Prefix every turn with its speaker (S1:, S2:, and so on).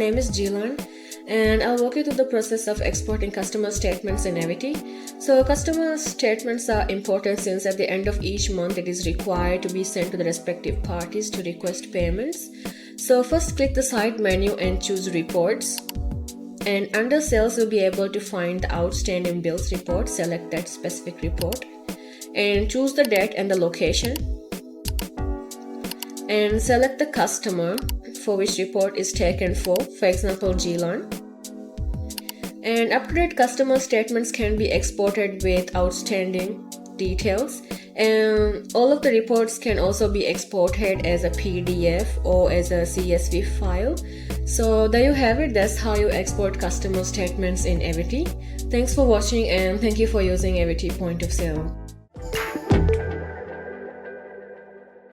S1: name is Jilan and I'll walk you through the process of exporting customer statements in Ewity. So customer statements are important since at the end of each month it is required to be sent to the respective parties to request payments. So first click the side menu and choose reports, and under sales you'll be able to find the outstanding bills report. Select that specific report and choose the date and the location, and select the customer for which report is taken for example Jilan. And up-to-date customer statements can be exported with outstanding details, and all of the reports can also be exported as a PDF or as a CSV file. So there you have it. That's how you export customer statements in Ewity. Thanks for watching and thank you for using Ewity Point of Sale.